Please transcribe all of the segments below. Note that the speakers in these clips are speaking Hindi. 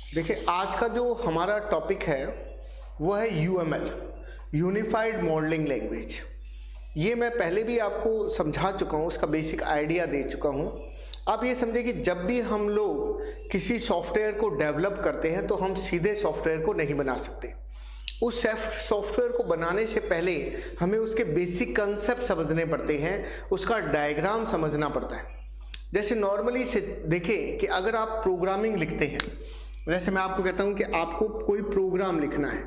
देखिए, आज का जो हमारा टॉपिक है वो है यूएमएल, यूनिफाइड मॉडलिंग लैंग्वेज। ये मैं पहले भी आपको समझा चुका हूँ, उसका बेसिक आइडिया दे चुका हूँ। आप ये समझे कि जब भी हम लोग किसी सॉफ्टवेयर को डेवलप करते हैं तो हम सीधे सॉफ्टवेयर को नहीं बना सकते। उस सॉफ्टवेयर को बनाने से पहले हमें उसके बेसिक कंसेप्ट समझने पड़ते हैं, उसका डायग्राम समझना पड़ता है। जैसे नॉर्मली से देखें कि अगर आप प्रोग्रामिंग लिखते हैं, जैसे मैं आपको कहता हूं कि आपको कोई प्रोग्राम लिखना है,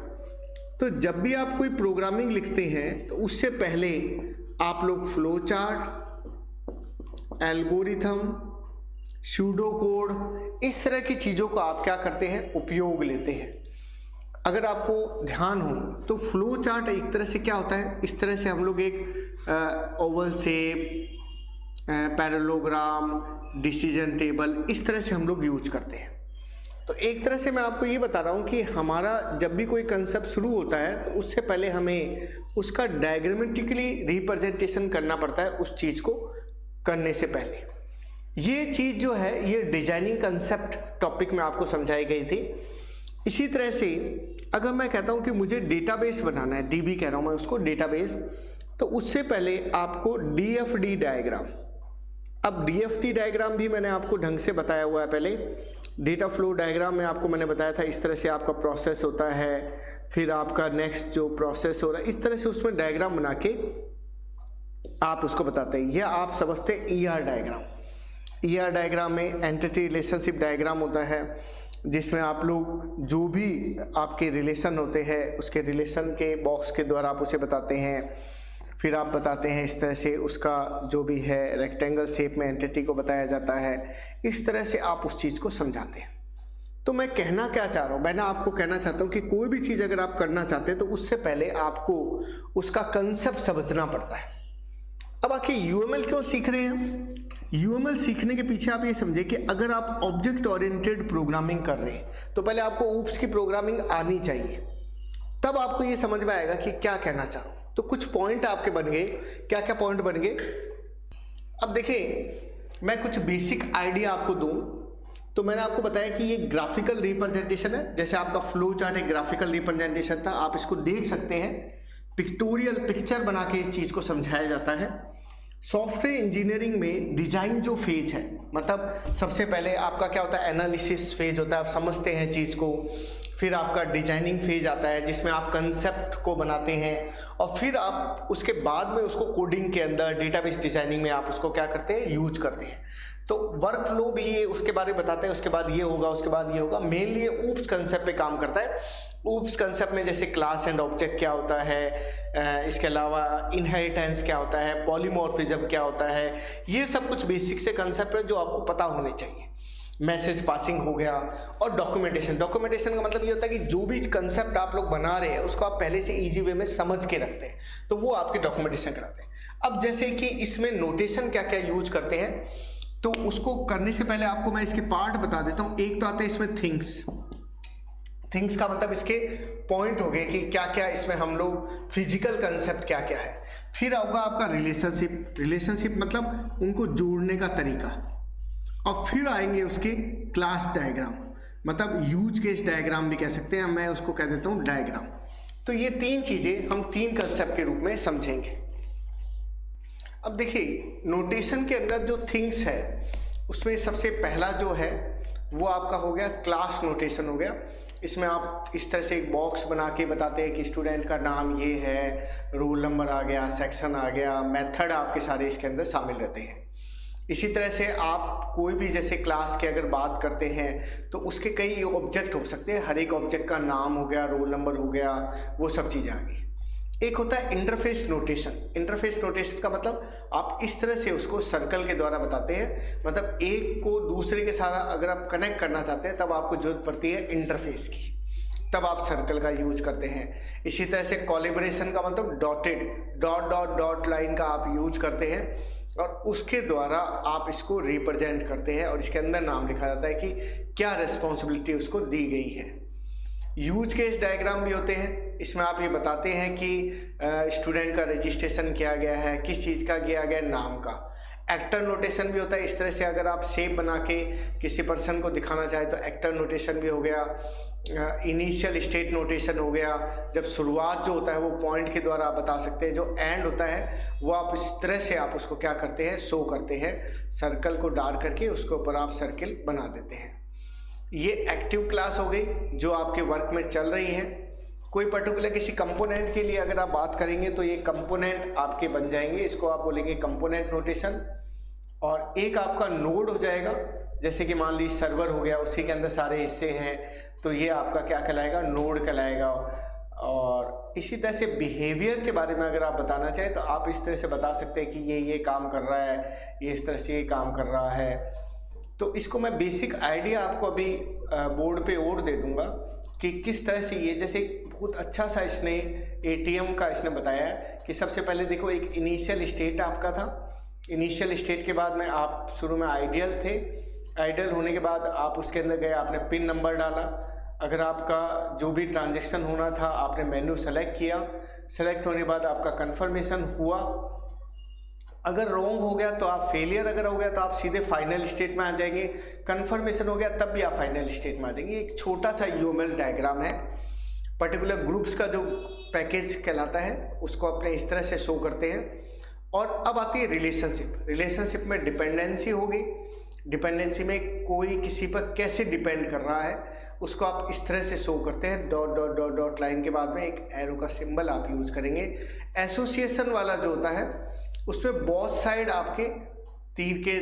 तो जब भी आप कोई प्रोग्रामिंग लिखते हैं तो उससे पहले आप लोग flow chart, algorithm, pseudo code, इस तरह की चीज़ों को आप क्या करते हैं, उपयोग लेते हैं। अगर आपको ध्यान हो तो फ्लो चार्ट एक तरह से क्या होता है, इस तरह से हम लोग एक Oval shape, parallelogram, decision table, इस तरह से हम लोग यूज करते हैं। तो एक तरह से मैं आपको ये बता रहा हूँ कि हमारा जब भी कोई कंसेप्ट शुरू होता है तो उससे पहले हमें उसका डायग्रामेटिकली रिप्रेजेंटेशन करना पड़ता है उस चीज़ को करने से पहले। ये चीज़ जो है ये डिजाइनिंग कंसेप्ट टॉपिक में आपको समझाई गई थी। इसी तरह से अगर मैं कहता हूँ कि मुझे डेटाबेस बनाना है, डीबी कह रहा हूँ मैं उसको, डेटाबेस, तो उससे पहले आपको डीएफडी डायग्राम, अब डीएफडी डायग्राम भी मैंने आपको ढंग से बताया हुआ है पहले। डेटा फ्लो डायग्राम में आपको मैंने बताया था इस तरह से आपका प्रोसेस होता है, फिर आपका नेक्स्ट जो प्रोसेस हो रहा है, इस तरह से उसमें डायग्राम बना के आप उसको बताते हैं। यह आप समझते हैं ईआर डायग्राम। ईआर डायग्राम में एंटिटी रिलेशनशिप डायग्राम होता है, जिसमें आप लोग जो भी आपके रिलेशन होते हैं उसके रिलेशन के बॉक्स के द्वारा आप उसे बताते हैं। फिर आप बताते हैं इस तरह से उसका जो भी है रेक्टेंगल शेप में एंटिटी को बताया जाता है। इस तरह से आप उस चीज़ को समझाते हैं। तो मैं कहना क्या चाह रहा हूँ, मैं ना आपको कहना चाहता हूँ कि कोई भी चीज़ अगर आप करना चाहते हैं तो उससे पहले आपको उसका कंसेप्ट समझना पड़ता है। अब आखिर यूएमएल क्यों सीख रहे हैं? यूएमएल सीखने के पीछे आप ये समझे कि अगर आप ऑब्जेक्ट ओरिएंटेड प्रोग्रामिंग कर रहे हैं तो पहले आपको ऊप्स की प्रोग्रामिंग आनी चाहिए, तब आपको ये समझ में आएगा कि क्या कहना चाह रहा हूँ। तो कुछ पॉइंट आपके बन गए। क्या क्या पॉइंट बन गए? अब देखिए, मैं कुछ बेसिक आइडिया आपको दूं तो मैंने आपको बताया कि ये ग्राफिकल रिप्रेजेंटेशन है। जैसे आपका फ्लो चार्ट एक ग्राफिकल रिप्रेजेंटेशन था, आप इसको देख सकते हैं, पिक्टोरियल पिक्चर बना के इस चीज़ को समझाया जाता है। सॉफ्टवेयर इंजीनियरिंग में डिजाइन जो फेज है, मतलब सबसे पहले आपका क्या होता है, एनालिसिस फेज होता है, आप समझते हैं चीज़ को। फिर आपका डिजाइनिंग फेज आता है जिसमें आप कंसेप्ट को बनाते हैं, और फिर आप उसके बाद में उसको कोडिंग के अंदर डेटाबेस डिजाइनिंग में आप उसको क्या करते हैं, यूज करते हैं। तो वर्क फ्लो भी ये उसके बारे में बताते हैं, उसके बाद ये होगा, उसके बाद ये होगा। मेनली ये ऊप्स कंसेप्ट पे काम करता है। ऊप्स कंसेप्ट में जैसे क्लास एंड ऑब्जेक्ट क्या होता है, इसके अलावा इनहेरिटेंस क्या होता है, पॉलीमॉर्फिज्म क्या होता है, ये सब कुछ बेसिक से कंसेप्ट है जो आपको पता होने चाहिए। मैसेज पासिंग हो गया, और डॉक्यूमेंटेशन। डॉक्यूमेंटेशन का मतलब ये होता है कि जो भी कंसेप्ट आप लोग बना रहे हैं उसको आप पहले से इजी वे में समझ के रखते हैं, तो वो आपके डॉक्यूमेंटेशन कराते हैं। अब जैसे कि इसमें नोटेशन क्या क्या यूज करते हैं, तो उसको करने से पहले आपको मैं इसके पार्ट बता देता हूँ। एक तो आते हैं इसमें थिंग्स। थिंग्स का मतलब इसके पॉइंट हो गए कि क्या क्या इसमें हम लोग फिजिकल कंसेप्ट क्या क्या है। फिर होगा आपका रिलेशनशिप। रिलेशनशिप मतलब उनको जोड़ने का तरीका। और फिर आएंगे उसके क्लास डायग्राम, मतलब यूज केस डायग्राम भी कह सकते हैं, मैं उसको कह देता हूँ डायग्राम। तो ये तीन चीजें हम तीन कंसेप्ट के रूप में समझेंगे। अब देखिए, नोटेशन के अंदर जो थिंग्स है उसमें सबसे पहला जो है वो आपका हो गया क्लास नोटेशन हो गया। इसमें आप इस तरह से एक बॉक्स बना के बताते हैं कि स्टूडेंट का नाम ये है, रोल नंबर आ गया, सेक्शन आ गया, मेथड आपके सारे इसके अंदर शामिल रहते हैं। इसी तरह से आप कोई भी जैसे क्लास की अगर बात करते हैं तो उसके कई ऑब्जेक्ट हो सकते हैं, हर एक ऑब्जेक्ट का नाम हो गया, रोल नंबर हो गया, वो सब चीज़ें आ गई। एक होता है इंटरफेस नोटेशन। इंटरफेस नोटेशन का मतलब आप इस तरह से उसको सर्कल के द्वारा बताते हैं, मतलब एक को दूसरे के साथ अगर आप कनेक्ट करना चाहते हैं तब आपको जरूरत पड़ती है इंटरफेस की, तब आप सर्कल का यूज करते हैं। इसी तरह से कोलैबोरेशन का मतलब dotted, dot dot dot line का आप यूज करते हैं, और उसके द्वारा आप इसको रिप्रेजेंट करते हैं और इसके अंदर नाम लिखा जाता है कि क्या रिस्पॉन्सिबिलिटी उसको दी गई है। यूज केस डायग्राम भी होते हैं, इसमें आप ये बताते हैं कि स्टूडेंट का रजिस्ट्रेशन किया गया है, किस चीज़ का किया गया, नाम का। एक्टर नोटेशन भी होता है। इस तरह से अगर आप शेप बना के किसी पर्सन को दिखाना चाहे तो एक्टर नोटेशन भी हो गया। इनिशियल स्टेट नोटेशन हो गया, जब शुरुआत जो होता है वो पॉइंट के द्वारा आप बता सकते हैं। जो एंड होता है वो आप इस तरह से आप उसको क्या करते हैं, शो करते हैं, सर्कल को डार्क करके उसके ऊपर आप सर्किल बना देते हैं। ये एक्टिव क्लास हो गई जो आपके वर्क में चल रही है। कोई पर्टिकुलर किसी कंपोनेंट के लिए अगर आप बात करेंगे तो ये कंपोनेंट आपके बन जाएंगे, इसको आप बोलेंगे कंपोनेंट नोटेशन। और एक आपका नोड हो जाएगा, जैसे कि मान लीजिए सर्वर हो गया, उसी के अंदर सारे हिस्से हैं, तो ये आपका क्या कहलाएगा, नोड कहलाएगा। और इसी तरह से बिहेवियर के बारे में अगर आप बताना चाहें तो आप इस तरह से बता सकते हैं कि ये काम कर रहा है, ये इस तरह से ये काम कर रहा है। तो इसको मैं बेसिक आइडिया आपको अभी बोर्ड पे और दे दूंगा कि किस तरह से ये, जैसे बहुत अच्छा सा इसने एटीएम का इसने बताया है कि सबसे पहले देखो एक इनिशियल स्टेट आपका था। इनिशियल स्टेट के बाद में आप शुरू में आइडियल थे, आइडियल होने के बाद आप उसके अंदर गए, आपने पिन नंबर डाला। अगर आपका जो भी ट्रांजैक्शन होना था आपने मेन्यू सेलेक्ट किया, सेलेक्ट होने के बाद आपका कंफर्मेशन हुआ। अगर रॉन्ग हो गया तो आप फेलियर, अगर हो गया तो आप सीधे फाइनल स्टेट में आ जाएंगे। कंफर्मेशन हो गया तब भी आप फाइनल स्टेट में आ जाएंगे। एक छोटा सा यूएमएल डायग्राम है, पर्टिकुलर ग्रुप्स का जो पैकेज कहलाता है उसको अपने इस तरह से शो करते हैं। और अब आती है रिलेशनशिप। रिलेशनशिप में डिपेंडेंसी होगी, डिपेंडेंसी में कोई किसी पर कैसे डिपेंड कर रहा है उसको आप इस तरह से शो करते हैं। Dot dot dot dot line के बाद में एक एरो का सिंबल आप यूज करेंगे। एसोसिएशन वाला जो होता है उसमें बोथ साइड आपके तीर के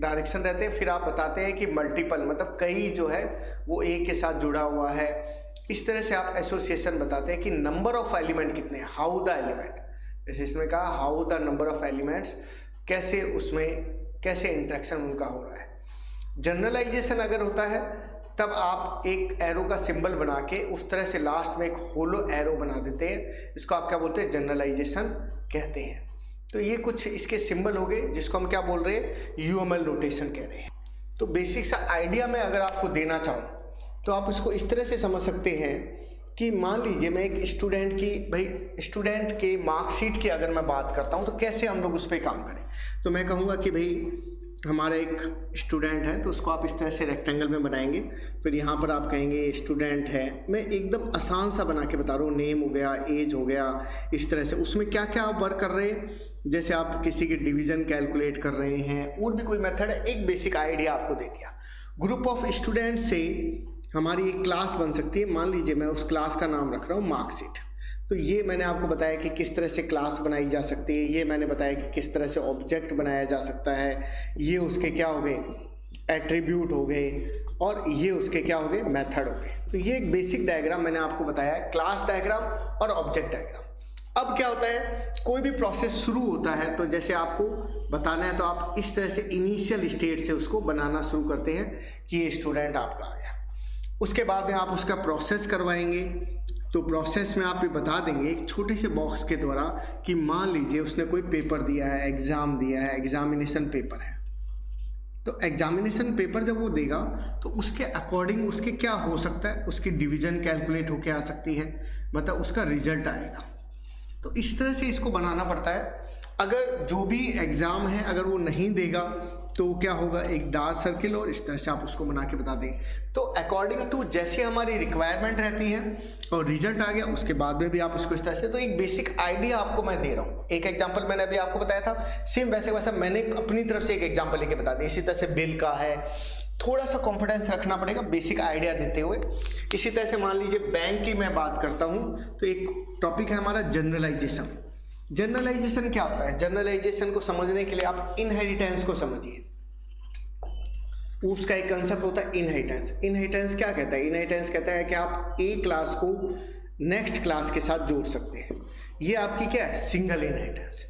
डायरेक्शन रहते हैं, फिर आप बताते हैं कि मल्टीपल मतलब कई जो है वो एक के साथ जुड़ा हुआ है। इस तरह से आप एसोसिएशन बताते हैं कि नंबर ऑफ एलिमेंट कितने हैं, हाउ द एलिमेंट, जैसे इसमें कहा how the number of elements, कैसे उसमें कैसे इंटरेक्शन उनका हो रहा है। जनरलाइजेशन अगर होता है तब आप एक एरो का सिंबल बना के उस तरह से लास्ट में एक होलो एरो बना देते हैं, इसको आप क्या बोलते हैं, जनरलाइजेशन कहते हैं। तो ये कुछ इसके सिंबल हो गए जिसको हम क्या बोल रहे हैं, यूएमएल नोटेशन कह रहे हैं। तो बेसिक सा आइडिया मैं अगर आपको देना चाहूँ तो आप इसको इस तरह से समझ सकते हैं कि मान लीजिए मैं एक स्टूडेंट की, भाई स्टूडेंट के मार्कशीट की अगर मैं बात करता हूँ तो कैसे हम लोग उस पर काम करें। तो मैं कहूँगा कि भाई हमारा एक स्टूडेंट है तो उसको आप इस तरह से रेक्टेंगल में बनाएंगे, फिर यहाँ पर आप कहेंगे स्टूडेंट है। मैं एकदम आसान सा बना के बता रहा हूँ, नेम हो गया, एज हो गया, इस तरह से उसमें क्या क्या आप वर्क कर रहे हैं, जैसे आप किसी के डिवीज़न कैलकुलेट कर रहे हैं और भी कोई मेथड है, एक बेसिक आइडिया आपको दे दिया। ग्रुप ऑफ स्टूडेंट से हमारी एक क्लास बन सकती है। मान लीजिए मैं उस क्लास का नाम रख रहा हूँ मार्कशीट। तो ये मैंने आपको बताया कि किस तरह से क्लास बनाई जा सकती है, ये मैंने बताया कि किस तरह से ऑब्जेक्ट बनाया जा सकता है, ये उसके क्या हो गए, एट्रीब्यूट हो गए, और ये उसके क्या हो गए, मेथड हो गए। तो ये एक बेसिक डायग्राम मैंने आपको बताया है, क्लास डायग्राम और ऑब्जेक्ट डायग्राम। अब क्या होता है, कोई भी प्रोसेस शुरू होता है तो जैसे आपको बताना है तो आप इस तरह से इनिशियल स्टेट से उसको बनाना शुरू करते हैं कि ये स्टूडेंट आपका आ गया। उसके बाद में आप उसका प्रोसेस करवाएंगे। तो प्रोसेस में आप ये बता देंगे एक छोटे से बॉक्स के द्वारा कि मान लीजिए उसने कोई पेपर दिया है, एग्ज़ाम दिया है, एग्जामिनेशन पेपर है। तो एग्जामिनेशन पेपर जब वो देगा तो उसके अकॉर्डिंग उसके क्या हो सकता है, उसकी डिवीज़न कैलकुलेट होके आ सकती है, मतलब उसका रिजल्ट आएगा। तो इस तरह से इसको बनाना पड़ता है। अगर जो भी एग्ज़ाम है अगर वो नहीं देगा तो क्या होगा, एक डार्क सर्किल, और इस तरह से आप उसको बना के बता देंगे। तो अकॉर्डिंग टू जैसे हमारी रिक्वायरमेंट रहती है और रिजल्ट आ गया उसके बाद में भी आप उसको इस तरह से, तो एक बेसिक आइडिया आपको मैं दे रहा हूँ। एक एग्जांपल मैंने अभी आपको बताया था, सेम वैसे वैसा मैंने अपनी तरफ से एक एग्जांपल लेके बता दिया। इसी तरह से बिल का है, थोड़ा सा कॉन्फिडेंस रखना पड़ेगा बेसिक आइडिया देते हुए। इसी तरह से मान लीजिए बैंक की मैं बात करता हूँ तो एक टॉपिक है हमारा जनरलाइजेशन। जनरलाइजेशन क्या होता है, जनरलाइजेशन को समझने के लिए आप इनहेरिटेंस को समझिए। उसका एक कंसेप्ट होता है इनहेरिटेंस। इनहेरिटेंस क्या कहता है, इनहेरिटेंस कहता है कि आप एक क्लास को नेक्स्ट क्लास के साथ जोड़ सकते हैं। ये आपकी क्या है, सिंगल इनहेरिटेंस।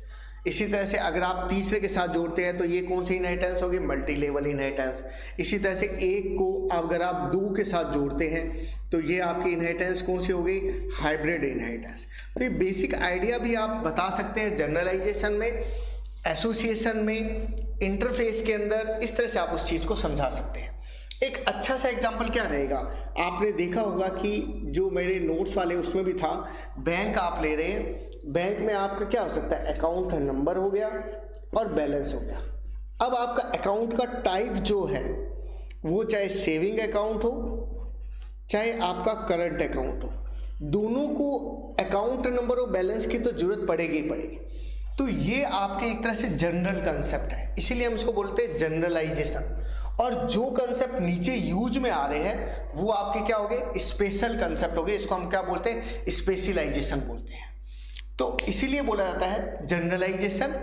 इसी तरह से अगर आप तीसरे के साथ जोड़ते हैं तो ये कौन सी इनहेरिटेंस होगी, मल्टी लेवल इनहेरिटेंस। इसी तरह से एक को अगर आप दो के साथ जोड़ते हैं तो ये आपकी इनहेरिटेंस कौन सी होगी, हाइब्रिड इनहेरिटेंस। तो ये बेसिक आइडिया भी आप बता सकते हैं जनरलाइजेशन में, एसोसिएशन में, इंटरफेस के अंदर, इस तरह से आप उस चीज़ को समझा सकते हैं। एक अच्छा सा एग्जांपल क्या रहेगा, आपने देखा होगा कि जो मेरे नोट्स वाले उसमें भी था, बैंक आप ले रहे हैं, बैंक में आपका क्या हो सकता है, अकाउंट नंबर हो गया और बैलेंस हो गया। अब आपका अकाउंट का टाइप जो है वो चाहे सेविंग अकाउंट हो चाहे आपका करंट अकाउंट हो, दोनों को अकाउंट नंबर और बैलेंस की तो जरूरत पड़ेगी ही पड़ेगी। तो ये आपके एक तरह से जनरल कंसेप्ट है, इसीलिए हम इसको बोलते हैं जनरलाइजेशन। और जो कंसेप्ट नीचे यूज में आ रहे हैं वो आपके क्या हो गए, स्पेशल कंसेप्ट हो गए। इसको हम क्या बोलते हैं, स्पेशलाइजेशन बोलते हैं। तो इसीलिए बोला जाता है जनरलाइजेशन,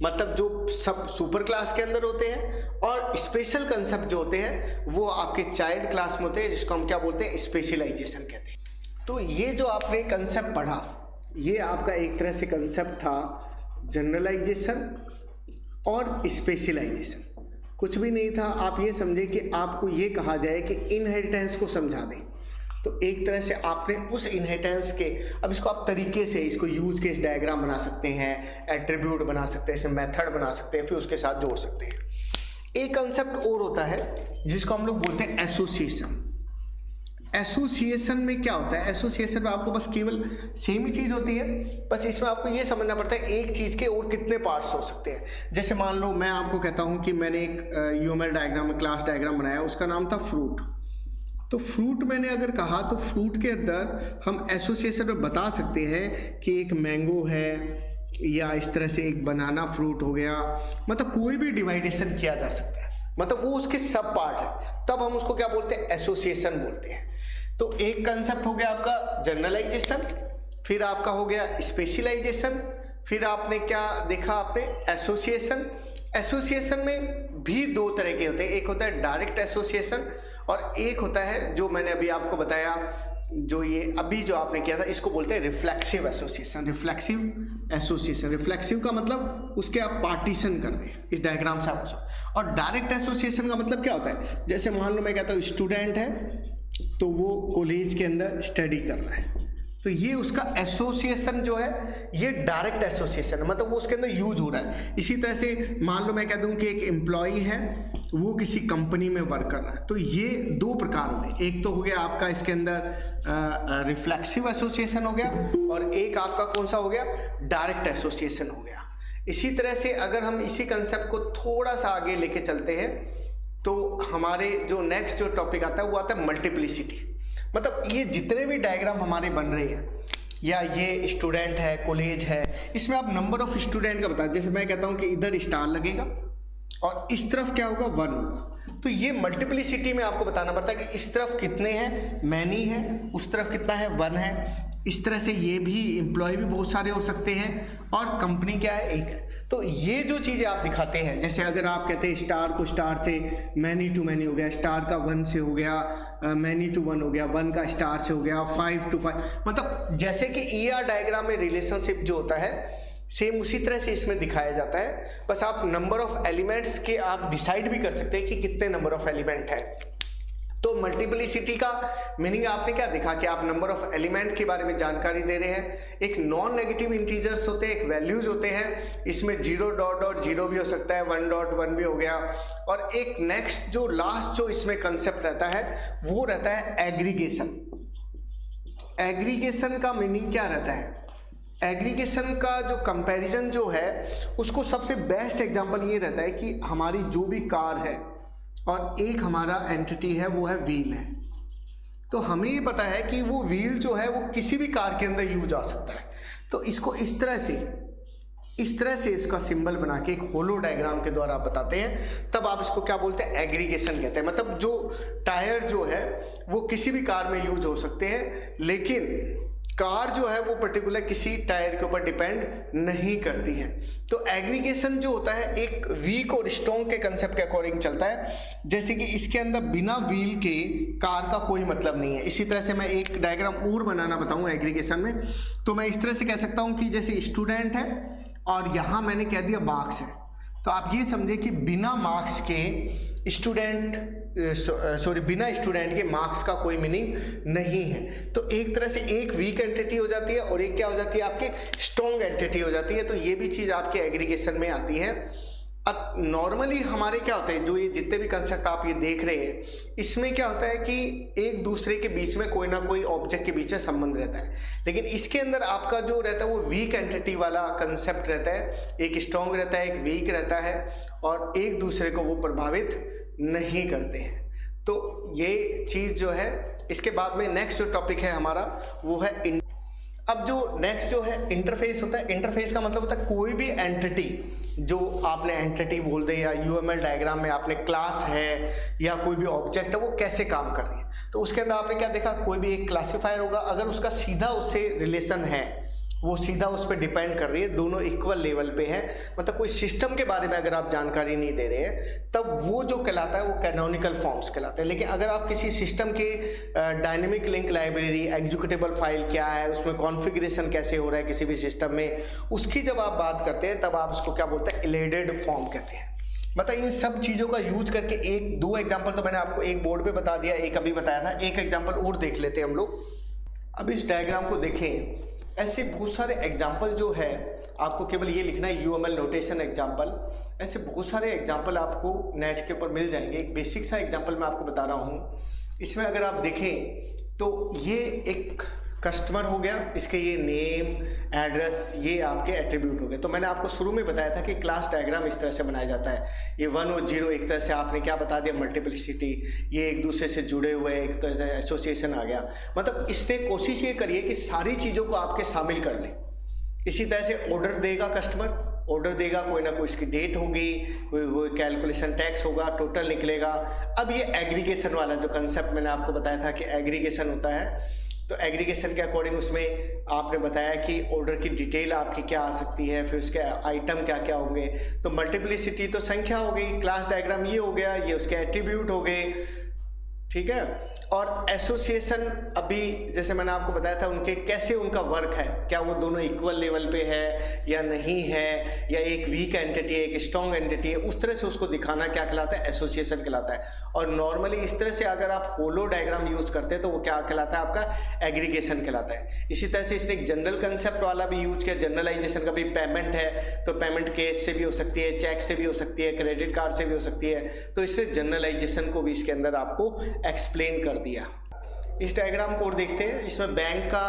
मतलब जो सब सुपर क्लास के अंदर होते हैं, और स्पेशल कंसेप्ट जो होते हैं वो आपके चाइल्ड क्लास में होते हैं, जिसको हम क्या बोलते हैं, स्पेशलाइजेशन कहते हैं। तो ये जो आपने कंसेप्ट पढ़ा, ये आपका एक तरह से कंसेप्ट था जनरलाइजेशन और स्पेशलाइजेशन। कुछ भी नहीं था, आप ये समझे कि आपको ये कहा जाए कि इनहेरिटेंस को समझा दें, तो एक तरह से आपने उस इनहेरिटेंस के, अब इसको आप तरीके से इसको यूज केस डायग्राम बना सकते हैं, एट्रीब्यूट बना सकते हैं, इसे मेथड बना सकते हैं, फिर उसके साथ जोड़ सकते हैं। एक कंसेप्ट और होता है जिसको हम लोग बोलते हैं एसोसिएशन। एसोसिएशन में क्या होता है, एसोसिएशन में आपको बस केवल सेम ही चीज़ होती है, बस इसमें आपको ये समझना पड़ता है एक चीज़ के और कितने पार्ट्स हो सकते हैं। जैसे मान लो मैं आपको कहता हूँ कि मैंने एक यूएमएल डायग्राम, क्लास डायग्राम बनाया, उसका नाम था फ्रूट। तो फ्रूट मैंने अगर कहा तो फ्रूट के अंदर हम एसोसिएशन में बता सकते हैं कि एक मैंगो है, या इस तरह से एक बनाना फ्रूट हो गया, मतलब कोई भी डिवाइडेशन किया जा सकता है, मतलब वो उसके सब पार्ट है, तब हम उसको क्या बोलते हैं, एसोसिएशन बोलते हैं। तो एक कंसेप्ट हो गया आपका जनरलाइजेशन, फिर आपका हो गया स्पेशलाइजेशन, फिर आपने क्या देखा, आपने एसोसिएशन। एसोसिएशन में भी दो तरह के होते हैं, एक होता है डायरेक्ट एसोसिएशन और एक होता है जो मैंने अभी आपको बताया, जो ये अभी जो आपने किया था, इसको बोलते हैं reflexive association. Reflexive association, reflexive का मतलब उसके आप पार्टीशन कर रहे हैं, इस डायग्राम से आप। और डायरेक्ट एसोसिएशन का मतलब क्या होता है, जैसे मान लो मैं कहता हूँ स्टूडेंट है तो वो कॉलेज के अंदर स्टडी कर रहा है, तो ये उसका एसोसिएशन जो है ये डायरेक्ट एसोसिएशन है, मतलब वो उसके अंदर यूज हो रहा है। इसी तरह से मान लो मैं कह दूं कि एक एम्प्लॉई है, वो किसी कंपनी में वर्क कर रहा है, तो ये दो प्रकार हो गए। एक तो हो गया आपका इसके अंदर रिफ्लेक्सिव एसोसिएशन हो गया, और एक आपका कौन सा हो गया, डायरेक्ट एसोसिएशन हो गया। इसी तरह से अगर हम इसी कंसेप्ट को थोड़ा सा आगे लेके चलते हैं तो हमारे जो नेक्स्ट जो टॉपिक आता है वो आता है मल्टीप्लिसिटी। मतलब ये जितने भी डायग्राम हमारे बन रहे हैं, या ये स्टूडेंट है, कॉलेज है, इसमें आप नंबर ऑफ स्टूडेंट का बता, जैसे मैं कहता हूँ कि इधर स्टार लगेगा और इस तरफ क्या होगा, 1 होगा, तो ये मल्टीप्लिसिटी में आपको बताना पड़ता है कि इस तरफ कितने हैं, मैनी है, उस तरफ कितना है, 1 है। इस तरह से ये भी एम्प्लॉय भी बहुत सारे हो सकते हैं, और कंपनी क्या है, एक है। तो ये जो चीज़ें आप दिखाते हैं, जैसे अगर आप कहते हैं स्टार को स्टार से मैनी टू मैनी हो गया, स्टार का 1 से हो गया, मैनी टू 1 हो गया, 1 का स्टार से हो गया, 5 to 5, मतलब जैसे कि ER डायग्राम में रिलेशनशिप जो होता है सेम उसी तरह से इसमें दिखाया जाता है। बस आप नंबर ऑफ एलिमेंट्स के आप डिसाइड भी कर सकते हैं कि कितने नंबर ऑफ एलिमेंट है। तो मल्टीप्लिसिटी का मीनिंग आपने क्या देखा कि आप नंबर ऑफ एलिमेंट के बारे में जानकारी दे रहे हैं। एक नॉन नेगेटिव इंटीजर्स होते हैं, एक वैल्यूज होते हैं, इसमें 0.0 भी हो सकता है, 1.1 भी हो गया, और एक नेक्स्ट जो लास्ट जो इसमें कंसेप्ट रहता है वो रहता है एग्रीगेशन। एग्रीगेशन का मीनिंग क्या रहता है, एग्रीगेशन का जो कंपैरिजन जो है उसको सबसे बेस्ट एग्जांपल ये रहता है कि हमारी जो भी कार है और एक हमारा एंटिटी है वो है व्हील है, तो हमें ये पता है कि वो व्हील जो है वो किसी भी कार के अंदर यूज आ सकता है। तो इसको इस तरह से इसका सिंबल बना के एक होलो डायग्राम के द्वारा आप बताते हैं, तब आप इसको क्या बोलते हैं, एग्रीगेशन कहते हैं। मतलब जो टायर जो है वो किसी भी कार में यूज हो सकते हैं, लेकिन कार जो है वो पर्टिकुलर किसी टायर के ऊपर डिपेंड नहीं करती है। तो एग्रीगेशन जो होता है एक वीक और स्ट्रॉन्ग के कंसेप्ट के अकॉर्डिंग चलता है, जैसे कि इसके अंदर बिना व्हील के कार का कोई मतलब नहीं है। इसी तरह से मैं एक डायग्राम और बनाना बताऊं एग्रीगेशन में, तो मैं इस तरह से कह सकता हूं कि जैसे स्टूडेंट है और यहाँ मैंने कह दिया मार्क्स है, तो आप ये समझे कि बिना मार्क्स के बिना स्टूडेंट के मार्क्स का कोई मीनिंग नहीं है। तो एक तरह से एक वीक एंटिटी हो जाती है और एक क्या हो जाती है, आपकी स्ट्रॉन्ग एंटिटी हो जाती है। तो ये भी चीज़ आपके एग्रीगेशन में आती है। अब नॉर्मली हमारे क्या होता है, जो ये जितने भी कंसेप्ट आप ये देख रहे हैं, इसमें क्या होता है कि एक दूसरे के बीच में कोई ना कोई ऑब्जेक्ट के बीच में संबंध रहता है, लेकिन इसके अंदर आपका जो रहता है वो वीक एंटिटी वाला कंसेप्ट रहता है। एक स्ट्रॉन्ग रहता है, एक वीक रहता है, और एक दूसरे को वो प्रभावित नहीं करते हैं। तो ये चीज़ जो है, इसके बाद में नेक्स्ट जो टॉपिक है हमारा वो है अब जो नेक्स्ट जो है इंटरफेस होता है। इंटरफेस का मतलब होता है कोई भी एंटिटी, जो आपने एंटिटी बोल दे या यूएमएल डायग्राम में आपने क्लास है या कोई भी ऑब्जेक्ट है, वो कैसे काम कर रही है। तो उसके अंदर आपने क्या देखा, कोई भी एक क्लासिफायर होगा, अगर उसका सीधा उससे रिलेशन है, वो सीधा उस पर डिपेंड कर रही है, दोनों इक्वल लेवल पे है, मतलब कोई सिस्टम के बारे में अगर आप जानकारी नहीं दे रहे हैं, तब वो जो कहलाता है वो कैनोनिकल फॉर्म्स कहलाते हैं। लेकिन अगर आप किसी सिस्टम के dynamic link library, executable file क्या है, उसमें कॉन्फ़िगरेशन कैसे हो रहा है किसी भी सिस्टम में, उसकी जब आप बात करते हैं तब आप उसको क्या बोलते हैं, इलेडेड फॉर्म कहते हैं। मतलब इन सब चीज़ों का यूज करके एक दो एग्जाम्पल तो मैंने आपको एक बोर्ड पे बता दिया, एक अभी बताया था, एक एग्जाम्पल और देख लेते हैं हम लोग। अब इस डायग्राम को देखें, ऐसे बहुत सारे एग्जाम्पल जो है, आपको केवल ये लिखना है यूएमएल नोटेशन एग्जाम्पल। ऐसे बहुत सारे एग्जाम्पल आपको नेट के ऊपर मिल जाएंगे। एक बेसिक सा एग्जाम्पल मैं आपको बता रहा हूँ। इसमें अगर आप देखें तो ये एक कस्टमर हो गया, इसके ये नेम, एड्रेस, ये आपके एट्रीब्यूट हो गए। तो मैंने आपको शुरू में बताया था कि क्लास डायग्राम इस तरह से बनाया जाता है। ये 1 और 0 एक तरह से आपने क्या बता दिया, मल्टीप्लिसिटी, ये एक दूसरे से जुड़े हुए एक तरह से एसोसिएशन आ गया। मतलब इसने कोशिश ये करिए कि सारी चीज़ों को आपके शामिल कर ले। इसी तरह से ऑर्डर देगा कस्टमर, ऑर्डर देगा, कोई ना कोई इसकी डेट होगी, कोई कैलकुलेशन टैक्स होगा, टोटल निकलेगा। अब ये एग्रीगेशन वाला जो कंसेप्ट मैंने आपको बताया था कि एग्रीगेशन होता है, तो एग्रीगेशन के अकॉर्डिंग उसमें आपने बताया कि ऑर्डर की डिटेल आपकी क्या आ सकती है, फिर उसके आइटम क्या क्या होंगे। तो मल्टीप्लिसिटी तो संख्या हो गई, क्लास डायग्राम ये हो गया, ये उसके एट्रीब्यूट हो गए, ठीक है। और एसोसिएशन, अभी जैसे मैंने आपको बताया था उनके कैसे उनका वर्क है, क्या वो दोनों इक्वल लेवल पे है या नहीं है, या एक वीक एंटिटी है, एक स्ट्रॉन्ग एंटिटी है, उस तरह से उसको दिखाना क्या कहलाता है, एसोसिएशन कहलाता है। और नॉर्मली इस तरह से अगर आप होलो डायग्राम यूज करते हैं तो वो क्या कहलाता है, आपका एग्रीगेशन कहलाता है। इसी तरह से इसने एक जनरल कंसेप्ट वाला भी यूज किया, जनरलाइजेशन का भी। पेमेंट है तो पेमेंट कैश से भी हो सकती है, चेक से भी हो सकती है, क्रेडिट कार्ड से भी हो सकती है। तो इससे जनरलाइजेशन को भी इसके अंदर आपको एक्सप्लेन कर दिया। इस डायग्राम को और देखते हैं। इसमें बैंक का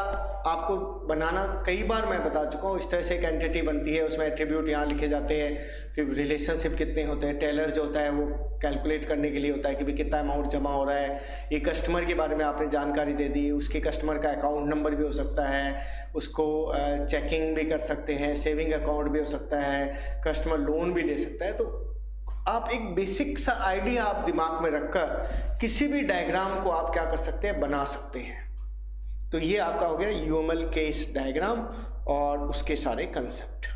आपको बनाना कई बार मैं बता चुका हूँ। इस तरह से एक एंटिटी बनती है, उसमें एट्रीब्यूट यहाँ लिखे जाते हैं, फिर रिलेशनशिप कितने होते हैं, टेलर जो होता है वो कैलकुलेट करने के लिए होता है कि भाई कितना अमाउंट जमा हो रहा है। ये कस्टमर के बारे में आपने जानकारी दे दी, उसके कस्टमर का अकाउंट नंबर भी हो सकता है, उसको चेकिंग भी कर सकते हैं, सेविंग अकाउंट भी हो सकता है, कस्टमर लोन भी ले सकता है। तो आप एक बेसिक सा आइडिया आप दिमाग में रखकर किसी भी डायग्राम को आप क्या कर सकते हैं, बना सकते हैं। तो ये आपका हो गया यूएमएल केस डायग्राम और उसके सारे कंसेप्ट।